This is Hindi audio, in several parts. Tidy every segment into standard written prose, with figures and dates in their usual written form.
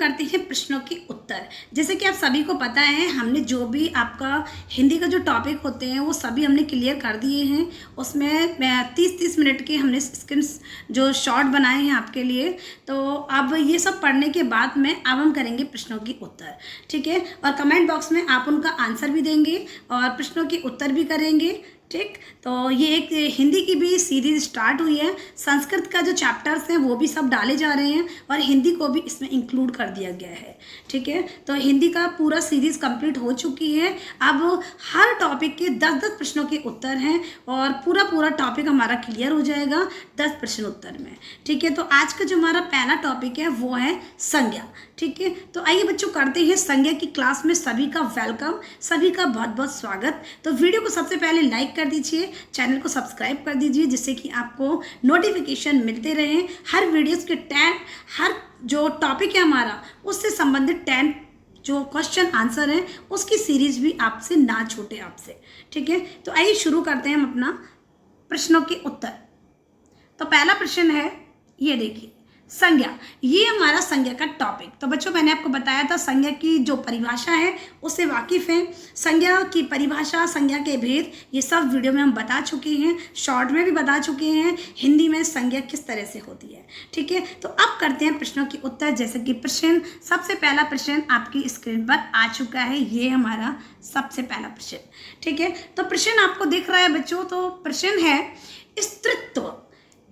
करते हैं प्रश्नों के उत्तर। जैसे कि आप सभी को पता है, हमने जो भी आपका हिंदी का जो टॉपिक होते हैं वो सभी हमने क्लियर कर दिए हैं। उसमें 30-30 मिनट के हमने स्क्रीन जो शॉर्ट बनाए हैं आपके लिए। तो अब ये सब पढ़ने के बाद में अब हम करेंगे प्रश्नों के उत्तर, ठीक है। और कमेंट बॉक्स में आप उनका आंसर भी देंगे और प्रश्नों के उत्तर भी करेंगे, ठीक। तो ये एक हिंदी की भी सीरीज स्टार्ट हुई है। संस्कृत का जो चैप्टर्स हैं वो भी सब डाले जा रहे हैं और हिंदी को भी इसमें इंक्लूड कर दिया गया है, ठीक है। तो हिंदी का पूरा सीरीज कंप्लीट हो चुकी है। अब हर टॉपिक के 10-10 प्रश्नों के उत्तर हैं और पूरा टॉपिक हमारा क्लियर हो जाएगा 10 प्रश्न उत्तर में, ठीक है। तो आज का जो हमारा पहला टॉपिक है वो है संज्ञा, ठीक है। तो आइए बच्चों करते हैं संज्ञा की क्लास में सभी का वेलकम, सभी का बहुत बहुत स्वागत। तो वीडियो को सबसे पहले लाइक कर दीजिए, चैनल को सब्सक्राइब कर दीजिए जिससे कि आपको नोटिफिकेशन मिलते रहें। हर वीडियोस के 10 हर जो टॉपिक है हमारा उससे संबंधित 10 जो क्वेश्चन आंसर हैं उसकी सीरीज भी आपसे ना छूटे आपसे, ठीक है। तो आइए शुरू करते हैं हम अपना प्रश्नों के उत्तर। तो पहला प्रश्न है, ये देखिए, संज्ञा, ये हमारा संज्ञा का टॉपिक। तो बच्चों मैंने आपको बताया था संज्ञा की जो परिभाषा है उससे वाकिफ हैं। संज्ञा की परिभाषा, संज्ञा के भेद, ये सब वीडियो में हम बता चुके हैं, शॉर्ट में भी बता चुके हैं हिंदी में संज्ञा किस तरह से होती है, ठीक है। तो अब करते हैं प्रश्नों के उत्तर। जैसे कि प्रश्न, सबसे पहला प्रश्न आपकी स्क्रीन पर आ चुका है, ये हमारा सबसे पहला प्रश्न, ठीक है। तो प्रश्न आपको दिख रहा है बच्चों। तो प्रश्न है, स्त्रीत्व।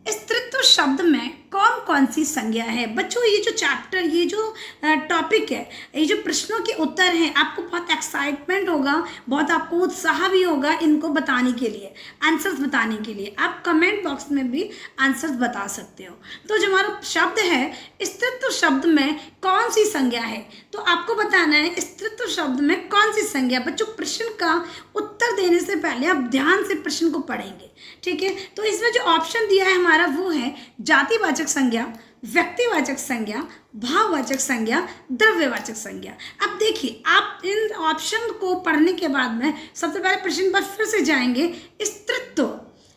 स्त्रीत्व शब्द में कौन कौन सी संज्ञा है? बच्चों ये जो चैप्टर, ये जो टॉपिक है, ये जो प्रश्नों के उत्तर हैं, आपको बहुत एक्साइटमेंट होगा, बहुत आपको उत्साह भी होगा इनको बताने के लिए, आंसर्स बताने के लिए। आप कमेंट बॉक्स में भी आंसर्स बता सकते हो। तो जो हमारा शब्द है, स्त्रीत्व शब्द में कौन सी संज्ञा है, तो आपको बताना है स्त्रीत्व शब्द में कौन सी संज्ञा। बच्चों प्रश्न का उत्तर देने से पहले आप ध्यान से प्रश्न को पढ़ेंगे, ठीक है। तो इसमें जो ऑप्शन दिया है हमारा वो है जातिवाचक संज्ञा, व्यक्तिवाचक संज्ञा, भाववाचक संज्ञा, द्रव्यवाचक संज्ञा। अब देखिए, आप इन ऑप्शन को पढ़ने के बाद में सबसे पहले प्रश्न पर फिर से जाएंगे। स्त्रीत्व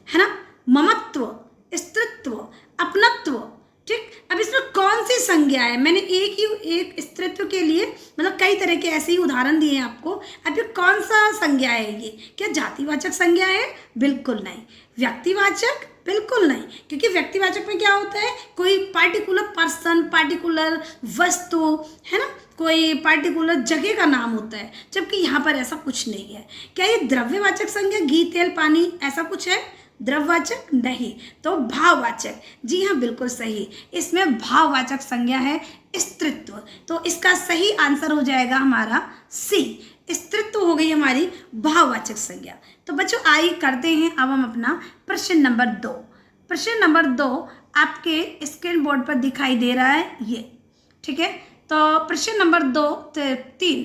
है ना, ममत्व, स्त्रीत्व, अपनत्व, ठीक। अब इसमें कौन सी संज्ञा है? मैंने एक स्त्रीत्व के लिए मतलब कई तरह के ऐसे ही उदाहरण दिए हैं आपको। अब ये कौन सा संज्ञा है? ये क्या जातिवाचक संज्ञा है? बिल्कुल नहीं। व्यक्तिवाचक? बिल्कुल नहीं, क्योंकि व्यक्तिवाचक में क्या होता है, कोई पार्टिकुलर पर्सन, पार्टिकुलर वस्तु, है ना, कोई पार्टिकुलर जगह का नाम होता है, जबकि यहाँ पर ऐसा कुछ नहीं है। क्या ये द्रव्यवाचक संज्ञा, घी, तेल, पानी, ऐसा कुछ है? द्रव्यवाचक नहीं। तो भाववाचक, जी हाँ बिल्कुल सही, इसमें भाववाचक संज्ञा है स्त्रीत्व। तो इसका सही आंसर हो जाएगा हमारा सी, स्त्रीत्व हो गई हमारी भाववाचक संज्ञा। तो बच्चों आइए करते हैं अब हम अपना प्रश्न नंबर 2। प्रश्न नंबर 2 आपके स्क्रीन बोर्ड पर दिखाई दे रहा है, ये, ठीक है। तो प्रश्न नंबर 3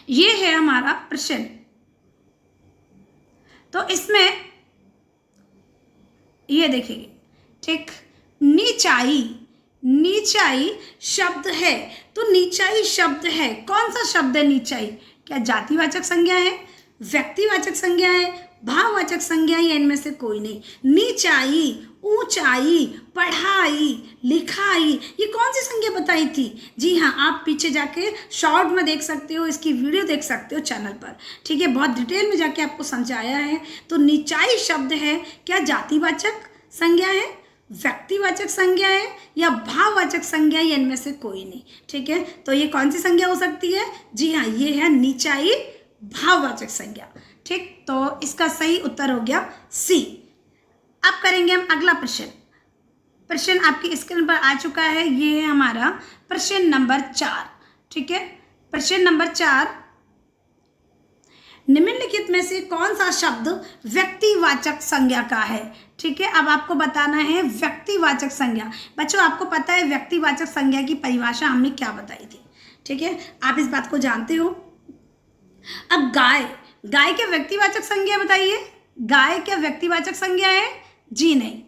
ये है हमारा प्रश्न। तो इसमें ये देखिए, ठीक, नीचाई, नीचाई शब्द है। तो नीचाई शब्द है, कौन सा शब्द है नीचाई? क्या जातिवाचक संज्ञा है, व्यक्तिवाचक संज्ञा है, भाववाचक संज्ञा है, या इनमें से कोई नहीं? नीचाई, ऊंचाई, पढ़ाई, लिखाई, ये कौन सी संज्ञा बताई थी? जी हाँ, आप पीछे जाके शॉर्ट में देख सकते हो, इसकी वीडियो देख सकते हो चैनल पर, ठीक है। बहुत डिटेल में जाके आपको समझाया है। तो नीचाई शब्द है, क्या जातिवाचक संज्ञा है, व्यक्तिवाचक संज्ञा है, या भाववाचक संज्ञा, या इनमें से कोई नहीं, ठीक है। तो ये कौन सी संज्ञा हो सकती है? जी हाँ, ये है नीचाई भाववाचक संज्ञा, ठीक। तो इसका सही उत्तर हो गया सी। अब करेंगे हम अगला प्रश्न। प्रश्न आपकी स्क्रीन पर आ चुका है, ये है हमारा प्रश्न नंबर 4, ठीक है। प्रश्न नंबर 4, निम्नलिखित में से कौन सा शब्द व्यक्तिवाचक संज्ञा का है? ठीक है, अब आपको बताना है व्यक्तिवाचक संज्ञा। बच्चों आपको पता है व्यक्तिवाचक संज्ञा की परिभाषा हमने क्या बताई थी, ठीक है, आप इस बात को जानते हो। अब गाय, गाय क्या व्यक्तिवाचक संज्ञा बताइए? गाय क्या व्यक्तिवाचक संज्ञा है? जी नहीं।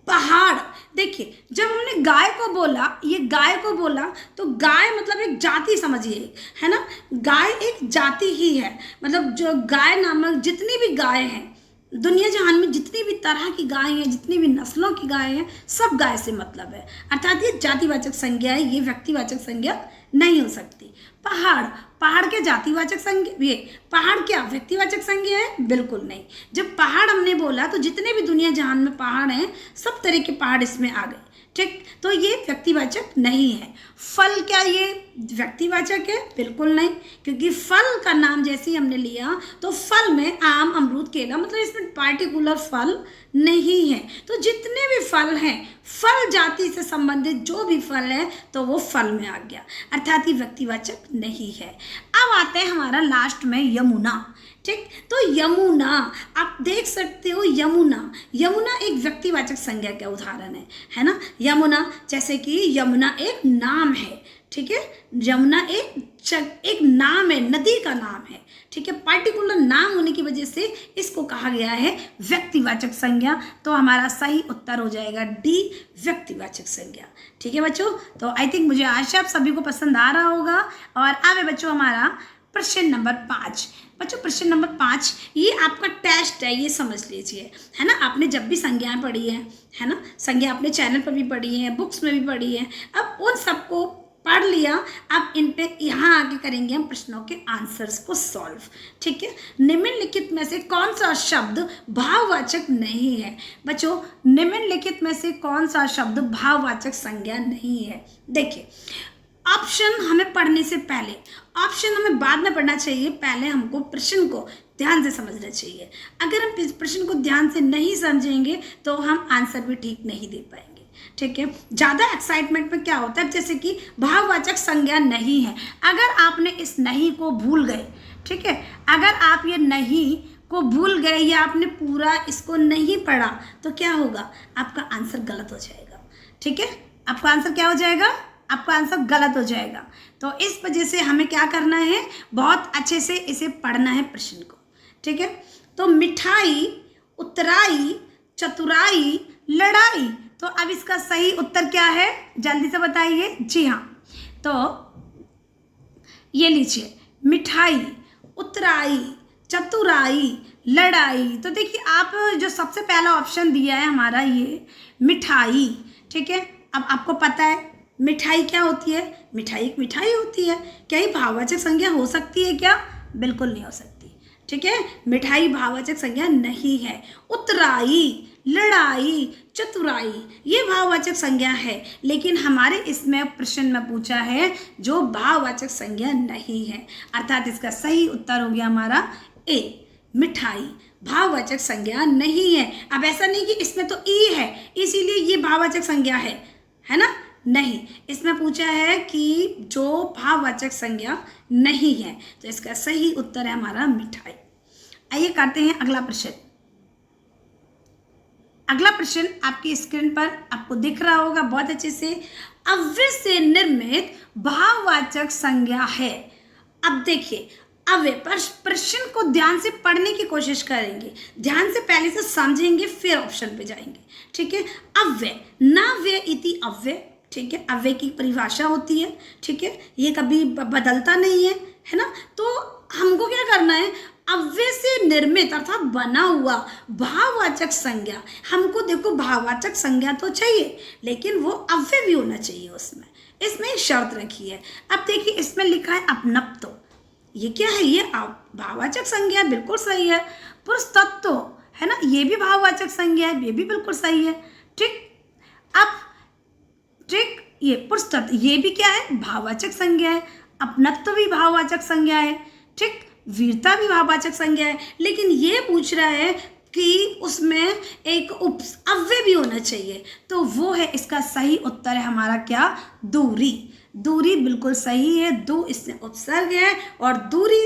पहाड़, देखिए जब हमने गाय को बोला, ये गाय को बोला, तो गाय मतलब एक जाति समझिए, है ना, गाय एक जाति ही है। मतलब जो गाय नामक जितनी भी गाय हैं, दुनिया जहान में जितनी भी तरह की गाय हैं, जितनी भी नस्लों की गाय हैं, सब गाय से मतलब है। अर्थात ये जातिवाचक संज्ञा है, ये व्यक्तिवाचक संज्ञा नहीं हो सकती। पहाड़, पहाड़ क्या जातिवाचक संज्ञा, ये पहाड़ क्या व्यक्तिवाचक संज्ञा है? बिल्कुल नहीं। जब पहाड़ हमने बोला तो जितने भी दुनिया जहान में पहाड़ हैं, सब तरह के पहाड़ इसमें आ गए, ठीक। तो ये व्यक्तिवाचक नहीं है। फल क्या ये व्यक्तिवाचक है? बिल्कुल नहीं, क्योंकि फल का नाम जैसे ही हमने लिया तो फल में आम, अमरूद, केला, मतलब इसमें पार्टिकुलर फल नहीं है। तो जितने भी फल हैं, फल जाति से संबंधित जो भी फल है तो वो फल में आ गया, अर्थात ये व्यक्तिवाचक नहीं है। अब आते हैं हमारा लास्ट में यमुना, ठीक। तो यमुना आप देख सकते हो, यमुना, यमुना एक व्यक्तिवाचक संज्ञा का उदाहरण है ना। यमुना जैसे कि यमुना एक नाम है, ठीक है। यमुना एक नाम है, नदी का नाम है, ठीक है। पार्टिकुलर नाम होने की वजह से इसको कहा गया है व्यक्तिवाचक संज्ञा। तो हमारा सही उत्तर हो जाएगा डी, व्यक्तिवाचक संज्ञा, ठीक है बच्चों। तो आई थिंक मुझे आशा आप सभी को पसंद आ रहा होगा। और आगे बच्चों हमारा प्रश्न नंबर 5। बच्चों प्रश्न नंबर 5 ये आपका टेस्ट है, ये समझ लीजिए, है ना। आपने जब भी संज्ञाएं पढ़ी है ना, संज्ञा अपने चैनल पर भी पढ़ी है, बुक्स में भी पढ़ी है। अब उन सबको पढ़ लिया, अब इन पे यहाँ आगे करेंगे हम प्रश्नों के आंसर्स को सॉल्व, ठीक है। निम्नलिखित में से कौन सा शब्द भाववाचक नहीं है? बच्चों निम्नलिखित में से कौन सा शब्द भाववाचक संज्ञा नहीं है? देखिए, ऑप्शन हमें पढ़ने से पहले, ऑप्शन हमें बाद में पढ़ना चाहिए, पहले हमको प्रश्न को ध्यान से समझना चाहिए। अगर हम प्रश्न को ध्यान से नहीं समझेंगे तो हम आंसर भी ठीक नहीं दे पाएंगे, ठीक है। ज़्यादा एक्साइटमेंट में क्या होता है, जैसे कि भाववाचक संज्ञा नहीं है, अगर आपने इस नहीं को भूल गए, ठीक है, अगर आप ये नहीं को भूल गए या आपने पूरा इसको नहीं पढ़ा तो क्या होगा, आपका आंसर गलत हो जाएगा, ठीक है। आपका आंसर क्या हो जाएगा? आपका आंसर गलत हो जाएगा। तो इस वजह से हमें क्या करना है, बहुत अच्छे से इसे पढ़ना है प्रश्न को, ठीक है। तो मिठाई, उतराई, चतुराई, लड़ाई, तो अब इसका सही उत्तर क्या है, जल्दी से बताइए। जी हाँ, तो ये लीजिए, मिठाई, उतराई, चतुराई, लड़ाई। तो देखिए आप जो सबसे पहला ऑप्शन दिया है हमारा ये मिठाई, ठीक है। अब आपको पता है मिठाई क्या होती है, मिठाई एक मिठाई होती है। क्या ये भाववाचक संज्ञा हो सकती है क्या? बिल्कुल नहीं हो सकती, ठीक है। मिठाई भाववाचक संज्ञा नहीं है। उतराई, लड़ाई, चतुराई ये भाववाचक संज्ञा है, लेकिन हमारे इसमें प्रश्न में पूछा है जो भाववाचक संज्ञा नहीं है, अर्थात इसका सही उत्तर हो गया हमारा ए, मिठाई भाववाचक संज्ञा नहीं है। अब ऐसा नहीं कि इसमें तो ई है इसीलिए ये भाववाचक संज्ञा है ना, नहीं, इसमें पूछा है कि जो भाववाचक संज्ञा नहीं है, तो इसका सही उत्तर है हमारा मिठाई। आइए करते हैं अगला प्रश्न। अगला प्रश्न आपकी स्क्रीन पर आपको दिख रहा होगा बहुत अच्छे से। अव्यय से निर्मित भाववाचक संज्ञा है। अब देखिए अव्यय पर प्रश्न को ध्यान से पढ़ने की कोशिश करेंगे, ध्यान से पहले से समझेंगे फिर ऑप्शन पे जाएंगे, ठीक है। अव्यय, नाव्यय इति अव्यय, ठीक है, अव्यय की परिभाषा होती है, ठीक है, ये कभी बदलता नहीं है ना। तो हमको क्या करना है, अव्यय से निर्मित अर्थात बना हुआ भाववाचक संज्ञा, हमको देखो भाववाचक संज्ञा तो चाहिए लेकिन वो अव्यय भी होना चाहिए उसमें, इसमें एक शर्त रखी है। अब देखिए इसमें लिखा है अपनत्व, ये क्या है, ये भाववाचक संज्ञा बिल्कुल सही है। पुरुषत्व है ना, ये भी भाववाचक संज्ञा है, ये भी बिल्कुल सही है, ठीक। अब ठीक, ये पुरुषत्व ये भी क्या है, भाववाचक संज्ञा है। अपनत्व भी भाववाचक संज्ञा है, ठीक। वीरता भी भाववाचक संज्ञा है, लेकिन ये पूछ रहा है कि उसमें एक अव्यय भी होना चाहिए, तो वो है इसका सही उत्तर है हमारा क्या, दूरी। दूरी बिल्कुल सही है, दो इसमें उपसर्ग है और दूरी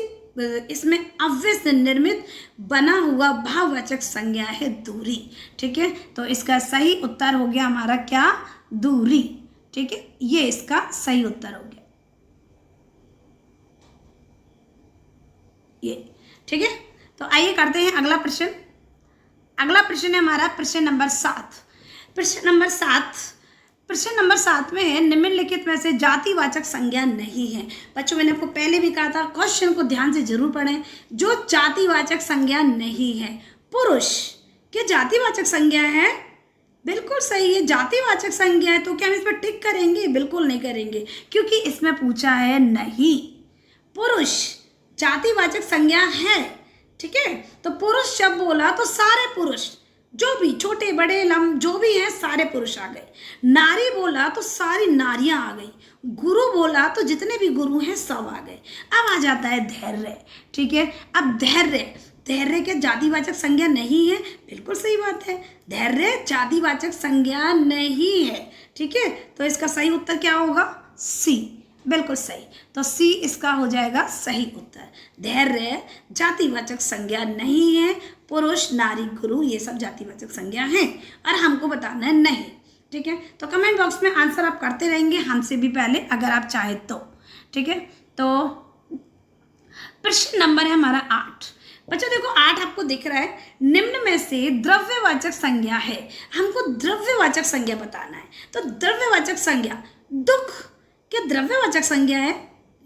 इसमें अव्यय से निर्मित बना हुआ भाववाचक संज्ञा है दूरी, ठीक है। तो इसका सही उत्तर हो गया हमारा क्या, दूरी, ठीक है, ये इसका सही उत्तर हो गया ये, ठीक है। तो आइए करते हैं अगला प्रश्न। अगला प्रश्न है हमारा प्रश्न नंबर 7। प्रश्न नंबर 7 में है निम्नलिखित में से जातिवाचक संज्ञा नहीं है। बच्चों मैंने आपको पहले भी कहा था क्वेश्चन को ध्यान से जरूर पढ़ें। जो जातिवाचक संज्ञा नहीं है, पुरुष क्या जातिवाचक संज्ञा है? बिल्कुल सही है, जातिवाचक संज्ञा है। तो क्या हम इस पर टिक करेंगे? बिल्कुल नहीं करेंगे, क्योंकि इसमें पूछा है नहीं। पुरुष जातिवाचक संज्ञा है, ठीक है। तो पुरुष जब बोला तो सारे पुरुष, जो भी छोटे बड़े लम जो भी हैं, सारे पुरुष आ गए। नारी बोला तो सारी नारियां आ गई। गुरु बोला तो जितने भी गुरु हैं सब आ गए। अब आ जाता है धैर्य, ठीक है। अब धैर्य के जातिवाचक संज्ञा नहीं है, बिल्कुल सही बात है, धैर्य जातिवाचक संज्ञा नहीं है, ठीक है। तो इसका सही उत्तर क्या होगा? सी, बिल्कुल सही। तो सी इसका हो जाएगा सही उत्तर। धैर्य जातिवाचक संज्ञा नहीं है, पुरुष नारी गुरु ये सब जातिवाचक संज्ञा हैं, और हमको बताना है नहीं, ठीक है। तो कमेंट बॉक्स में आंसर आप करते रहेंगे हमसे भी पहले, अगर आप चाहे तो, ठीक है। तो प्रश्न नंबर है हमारा 8। बच्चों देखो 8 आपको दिख रहा है, निम्न में से द्रव्यवाचक संज्ञा है। हमको द्रव्यवाचक संज्ञा बताना है। तो द्रव्यवाचक संज्ञा, दुख क्या द्रव्यवाचक संज्ञा है?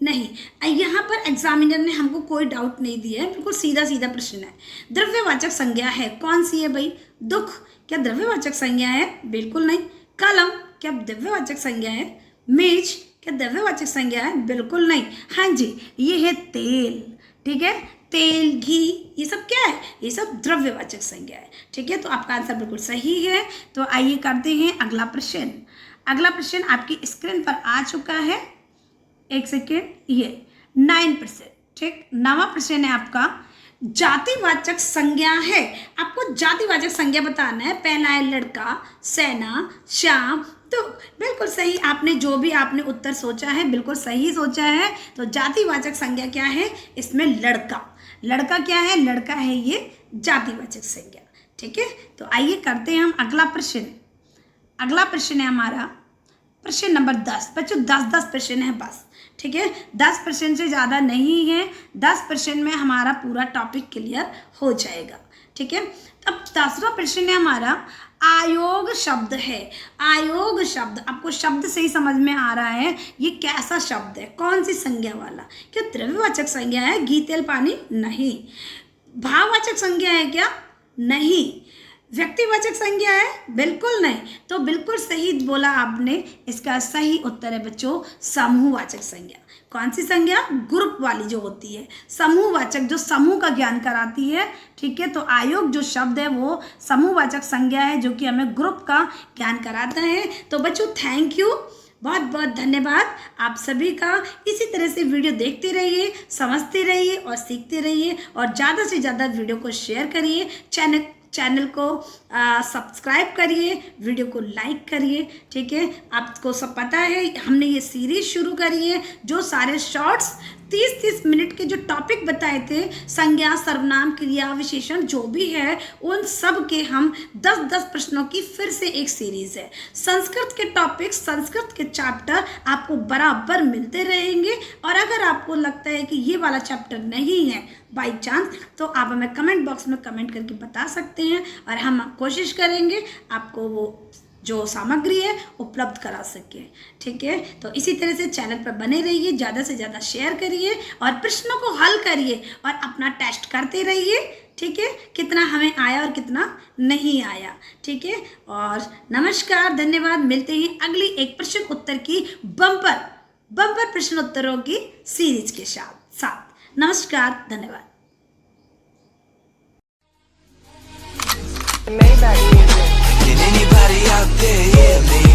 नहीं। यहाँ पर एग्जामिनर ने हमको कोई डाउट नहीं दिया है, बिल्कुल सीधा सीधा प्रश्न है। द्रव्यवाचक संज्ञा है, कौन सी है भाई? दुख क्या द्रव्यवाचक संज्ञा है? बिल्कुल नहीं। कलम क्या द्रव्यवाचक संज्ञा है? मेज क्या द्रव्यवाचक संज्ञा है? बिल्कुल नहीं। हाँ जी, ये है तेल, ठीक है। तेल, घी, ये सब क्या है? ये सब द्रव्यवाचक संज्ञा है, ठीक है। तो आपका आंसर बिल्कुल सही है। तो आइए करते हैं अगला प्रश्न। अगला प्रश्न आपकी स्क्रीन पर आ चुका है, एक सेकेंड, ये 9%, ठीक। 9वां प्रश्न है आपका, जातिवाचक संज्ञा है। आपको जातिवाचक संज्ञा बताना है। पहला है लड़का, सेना, श्याम। तो बिल्कुल सही, आपने जो भी आपने उत्तर सोचा है बिल्कुल सही सोचा है। तो जातिवाचक संज्ञा क्या है? इसमें लड़का, लड़का क्या है? लड़का है ये जातिवाचक संज्ञा, ठीक है। तो आइए करते हैं हम अगला प्रश्न। अगला प्रश्न है हमारा प्रश्न नंबर 10। बच्चों 10 प्रश्न है बस, ठीक है। 10 प्रश्न से ज़्यादा नहीं है। 10 प्रश्न में हमारा पूरा टॉपिक क्लियर हो जाएगा, ठीक है। अब 10वां प्रश्न है हमारा, आयोग शब्द है। आयोग शब्द, आपको शब्द से ही समझ में आ रहा है ये कैसा शब्द है, कौन सी संज्ञा वाला? क्या द्रव्यवाचक संज्ञा है? घी तेल पानी? नहीं। भाववाचक संज्ञा है क्या? नहीं। व्यक्तिवाचक संज्ञा है? बिल्कुल नहीं। तो बिल्कुल सही बोला आपने, इसका सही उत्तर है बच्चों समूहवाचक संज्ञा। कौन सी संज्ञा? ग्रुप वाली जो होती है, समूहवाचक, जो समूह का ज्ञान कराती है, ठीक है। तो आयोग जो शब्द है वो समूहवाचक संज्ञा है, जो कि हमें ग्रुप का ज्ञान कराता है। तो बच्चों थैंक यू, बहुत बहुत धन्यवाद आप सभी का। इसी तरह से वीडियो देखते रहिए, समझते रहिए और सीखते रहिए, और ज़्यादा से ज़्यादा वीडियो को शेयर करिए, चैनल को सब्सक्राइब करिए, वीडियो को लाइक करिए, ठीक है। आपको सब पता है हमने ये सीरीज शुरू करी है, जो सारे शॉर्ट्स 30-30 मिनट के जो टॉपिक बताए थे, संज्ञा, सर्वनाम, क्रिया, विशेषण जो भी है, उन सब के हम 10-10 प्रश्नों की फिर से एक सीरीज है। संस्कृत के टॉपिक, संस्कृत के चैप्टर आपको बराबर मिलते रहेंगे। और अगर आपको लगता है कि ये वाला चैप्टर नहीं है बाई चांस, तो आप हमें कमेंट बॉक्स में कमेंट करके बता सकते हैं, और हम कोशिश करेंगे आपको वो जो सामग्री है उपलब्ध करा सके, ठीक है। तो इसी तरह से चैनल पर बने रहिए, ज़्यादा से ज़्यादा शेयर करिए और प्रश्नों को हल करिए और अपना टेस्ट करते रहिए, ठीक है। कितना हमें आया और कितना नहीं आया, ठीक है। और नमस्कार, धन्यवाद। मिलते हैं अगली एक प्रश्न उत्तर की बम्पर प्रश्न उत्तरों की सीरीज के साथ। नमस्कार, धन्यवाद। Can anybody out there hear me?